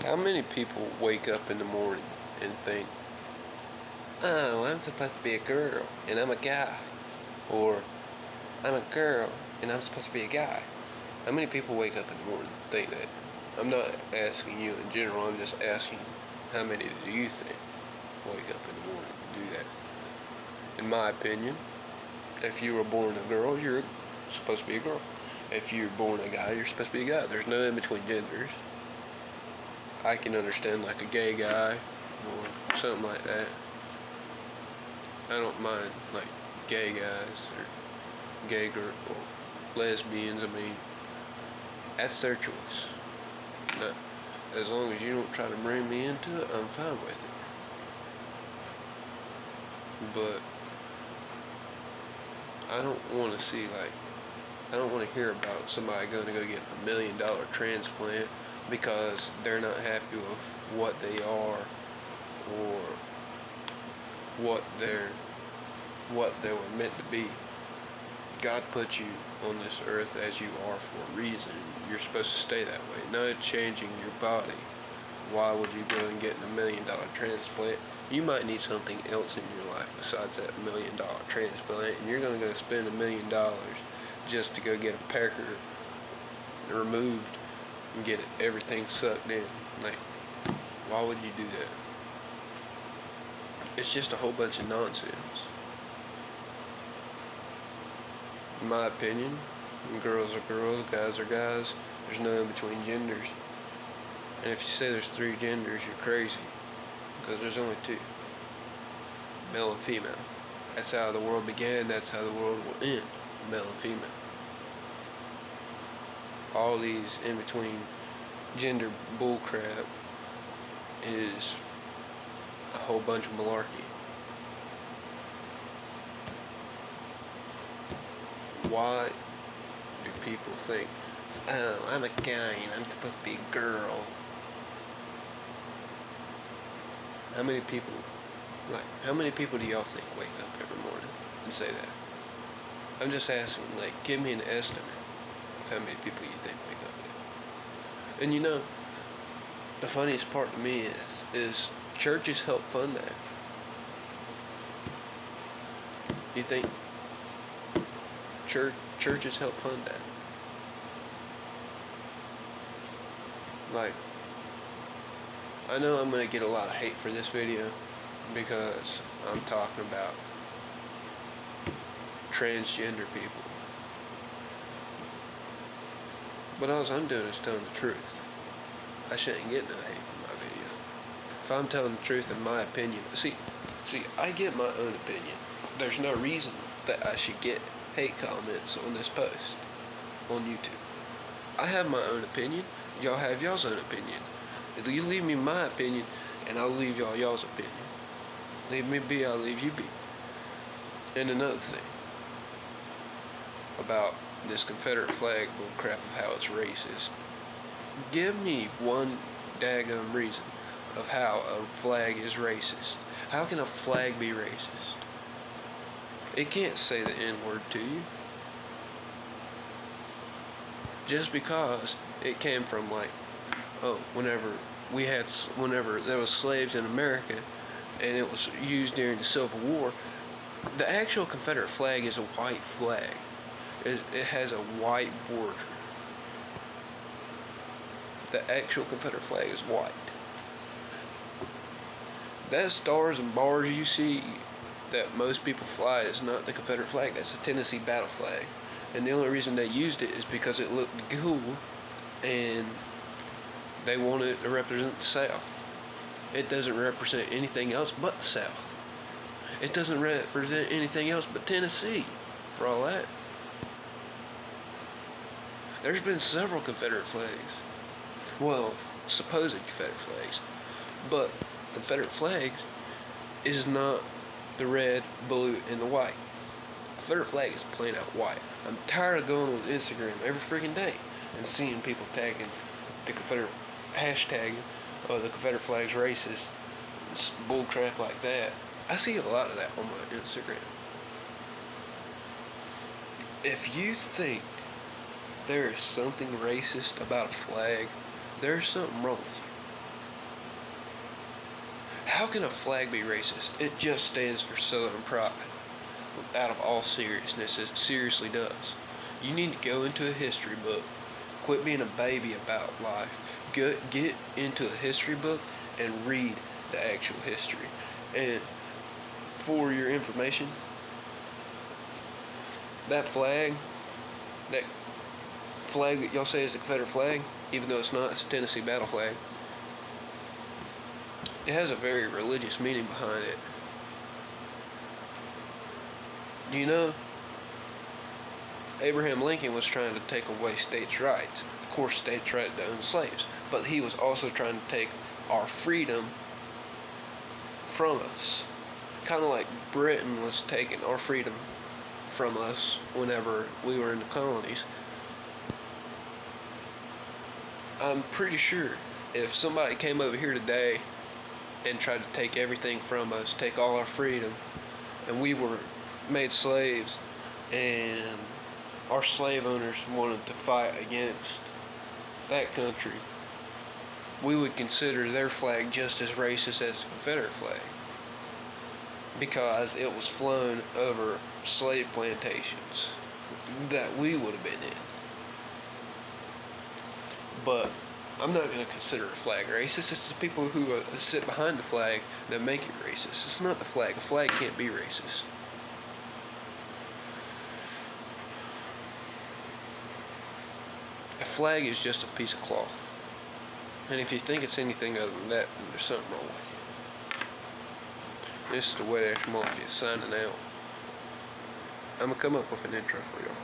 How many people wake up in the morning and think, oh, I'm supposed to be a girl and I'm a guy? Or, I'm a girl and I'm supposed to be a guy? How many people wake up in the morning and think that? I'm not asking you in general, I'm just asking how many do you think wake up in the morning and do that? In my opinion, if you were born a girl, you're supposed to be a girl. If you're born a guy, you're supposed to be a guy. There's no in between genders. I can understand like a gay guy or something like that. I don't mind like gay guys or gay girls or lesbians. I mean, that's their choice. No, as long as you don't try to bring me into it, I'm fine with it. But I don't want to see I don't want to hear about somebody going to go get $1 million transplant because they're not happy with what they are or what they were meant to be. God put you on this earth as you are for a reason. You're supposed to stay that way. Not changing your body. Why would you go and get $1 million transplant? You might need something else in your life besides that $1 million transplant, and you're going to go spend $1 million just to go get a pecker removed and get everything sucked in. Like, why would you do that? It's just a whole bunch of nonsense. In my opinion, girls are girls, guys are guys. There's no in between genders. And if you say there's 3 genders, you're crazy. Because there's only 2. Male and female. That's how the world began, that's how the world will end. Male and female. All these in between gender bullcrap is a whole bunch of malarkey. Why do people think, oh, I'm a guy and I'm supposed to be a girl? How many people do y'all think wake up every morning and say that? I'm just asking, give me an estimate of how many people you think wake up there. And the funniest part to me is churches help fund that. You think churches help fund that? I know I'm going to get a lot of hate for this video because I'm talking about transgender people. But all I'm doing is telling the truth. I shouldn't get no hate for my video. If I'm telling the truth in my opinion, see, I get my own opinion. There's no reason that I should get hate comments on this post on YouTube. I have my own opinion. Y'all have y'all's own opinion. You leave me my opinion, and I'll leave y'all's opinion. Leave me be, I'll leave you be. And another thing about this Confederate flag bullcrap of how it's racist. Give me one daggum reason of how a flag is racist. How can a flag be racist? It can't say the N-word to you. Just because it came from whenever there was slaves in America and it was used during the Civil War, the actual Confederate flag is a white flag. It has a white border. The actual Confederate flag is white. That stars and bars you see that most people fly is not the Confederate flag. That's the Tennessee battle flag. And the only reason they used it is because it looked cool and they wanted it to represent the South. It doesn't represent anything else but the South. It doesn't represent anything else but Tennessee, for all that. There's been several Confederate flags. Well, supposed Confederate flags. But Confederate flags is not the red, blue, and the white. Confederate flag is plain out white. I'm tired of going on Instagram every freaking day and seeing people tagging the Confederate, hashtagging the Confederate flag's racist, bullcrap like that. I see a lot of that on my Instagram. If you think there is something racist about a flag, there's something wrong with you. How can a flag be racist? It just stands for Southern pride. Out of all seriousness, it seriously does. You need to go into a history book. Quit being a baby about life. Get into a history book and read the actual history. And for your information, that flag that y'all say is the Confederate flag, even though it's not, it's a Tennessee battle flag. It has a very religious meaning behind it. You know, Abraham Lincoln was trying to take away states' rights. Of course, states' right to own slaves, but he was also trying to take our freedom from us. Kind of like Britain was taking our freedom from us whenever we were in the colonies. I'm pretty sure if somebody came over here today and tried to take everything from us, take all our freedom, and we were made slaves, and our slave owners wanted to fight against that country, we would consider their flag just as racist as the Confederate flag, because it was flown over slave plantations that we would have been in. But I'm not going to consider a flag racist. It's the people who sit behind the flag that make it racist. It's not the flag. A flag can't be racist. A flag is just a piece of cloth. And if you think it's anything other than that, then there's something wrong with you. This is the Wet Ash Mafia signing out. I'm going to come up with an intro for y'all.